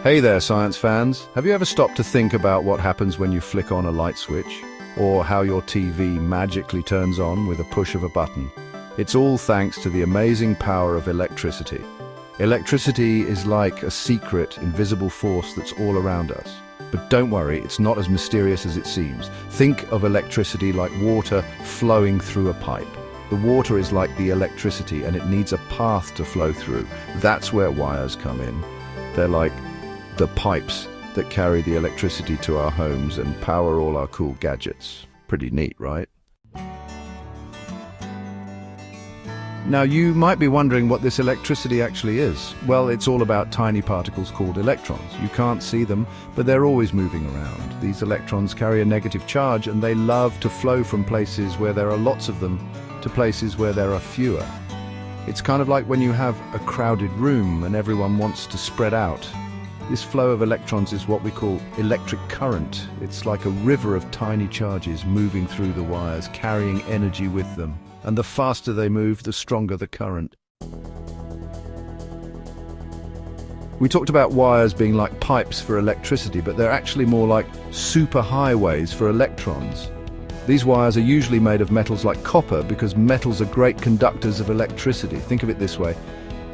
Hey there, science fans. Have you ever stopped to think about what happens when you flick on a light switch? Or how your TV magically turns on with a push of a button? It's all thanks to the amazing power of electricity. Electricity is like a secret, invisible force that's all around us. But don't worry, it's not as mysterious as it seems. Think of electricity like water flowing through a pipe. The water is like the electricity and it needs a path to flow through. That's where wires come in. They're like the pipes that carry the electricity to our homes and power all our cool gadgets. Pretty neat, right? Now, you might be wondering what this electricity actually is. Well, it's all about tiny particles called electrons. You can't see them, but they're always moving around. These electrons carry a negative charge and they love to flow from places where there are lots of them to places where there are fewer. It's kind of like when you have a crowded room and everyone wants to spread out. This flow of electrons is what we call electric current. It's like a river of tiny charges moving through the wires, carrying energy with them. And the faster they move, the stronger the current. We talked about wires being like pipes for electricity, but they're actually more like superhighways for electrons. These wires are usually made of metals like copper because metals are great conductors of electricity. Think of it this way.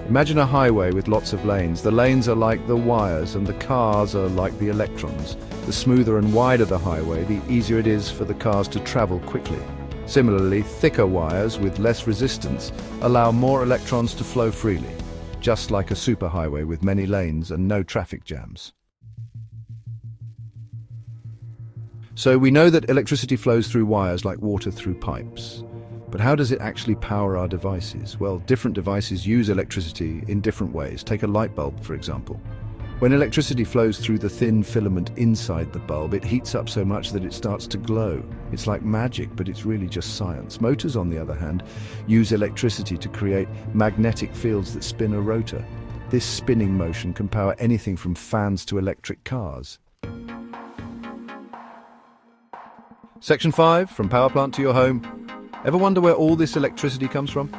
Imagine a highway with lots of lanes. The lanes are like the wires and the cars are like the electrons. The smoother and wider the highway, the easier it is for the cars to travel quickly. Similarly, thicker wires with less resistance allow more electrons to flow freely, just like a superhighway with many lanes and no traffic jams. So we know that electricity flows through wires like water through pipes. But how does it actually power our devices? Well, different devices use electricity in different ways. Take a light bulb, for example. When electricity flows through the thin filament inside the bulb, it heats up so much that it starts to glow. It's like magic, but it's really just science. Motors, on the other hand, use electricity to create magnetic fields that spin a rotor. This spinning motion can power anything from fans to electric cars. Section 5, from power plant to your home. Ever wonder where all this electricity comes from?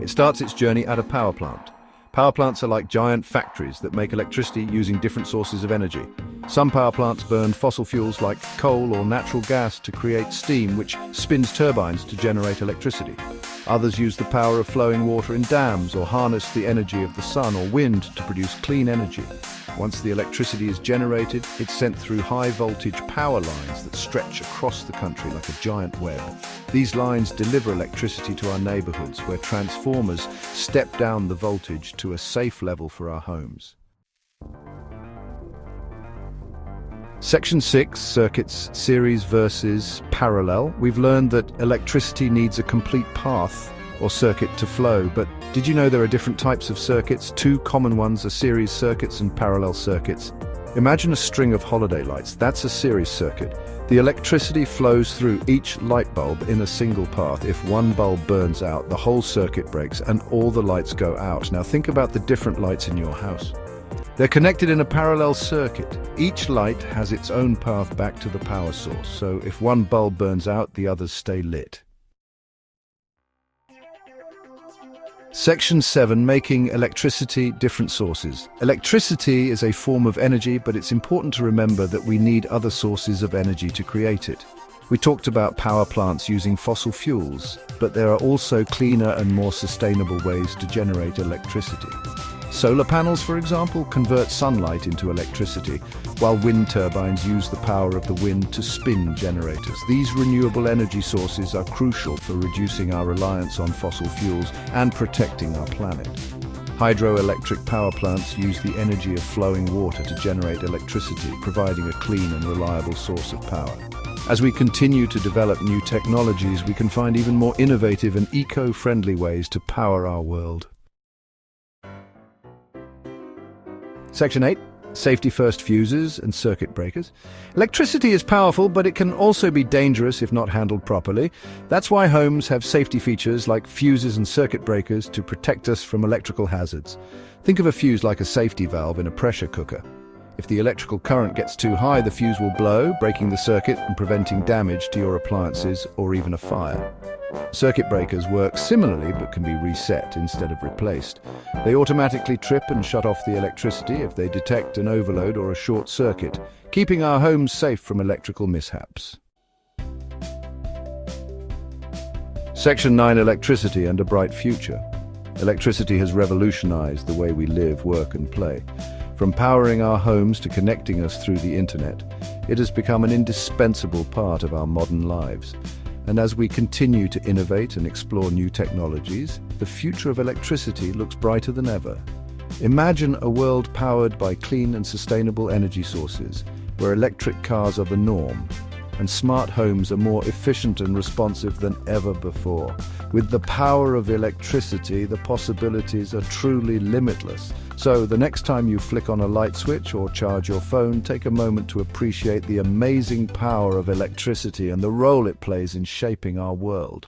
It starts its journey at a power plant. Power plants are like giant factories that make electricity using different sources of energy. Some power plants burn fossil fuels like coal or natural gas to create steam, which spins turbines to generate electricity. Others use the power of flowing water in dams or harness the energy of the sun or wind to produce clean energy. Once the electricity is generated, it's sent through high-voltage power lines that stretch across the country like a giant web. These lines deliver electricity to our neighborhoods, where transformers step down the voltage to a safe level for our homes. Section 6, circuits, series versus parallel. We've learned that electricity needs a complete path or circuit to flow, but did you know there are different types of circuits? Two common ones are series circuits and parallel circuits. Imagine a string of holiday lights. That's a series circuit. The electricity flows through each light bulb in a single path. If one bulb burns out, the whole circuit breaks and all the lights go out. Now think about the different lights in your house. They're connected in a parallel circuit. Each light has its own path back to the power source, so if one bulb burns out, the others stay lit. Section 7, making electricity, different sources. Electricity is a form of energy, but it's important to remember that we need other sources of energy to create it. We talked about power plants using fossil fuels, but there are also cleaner and more sustainable ways to generate electricity. Solar panels, for example, convert sunlight into electricity, while wind turbines use the power of the wind to spin generators. These renewable energy sources are crucial for reducing our reliance on fossil fuels and protecting our planet. Hydroelectric power plants use the energy of flowing water to generate electricity, providing a clean and reliable source of power. As we continue to develop new technologies, we can find even more innovative and eco-friendly ways to power our world. Section 8, safety first, fuses and circuit breakers. Electricity is powerful, but it can also be dangerous if not handled properly. That's why homes have safety features like fuses and circuit breakers to protect us from electrical hazards. Think of a fuse like a safety valve in a pressure cooker. If the electrical current gets too high, the fuse will blow, breaking the circuit and preventing damage to your appliances or even a fire. Circuit breakers work similarly but can be reset instead of replaced. They automatically trip and shut off the electricity if they detect an overload or a short circuit, keeping our homes safe from electrical mishaps. Section 9: Electricity and a Bright Future. Electricity has revolutionized the way we live, work and play. From powering our homes to connecting us through the internet, it has become an indispensable part of our modern lives. And as we continue to innovate and explore new technologies, the future of electricity looks brighter than ever. Imagine a world powered by clean and sustainable energy sources, where electric cars are the norm, and smart homes are more efficient and responsive than ever before. With the power of electricity, the possibilities are truly limitless. So, the next time you flick on a light switch or charge your phone, take a moment to appreciate the amazing power of electricity and the role it plays in shaping our world.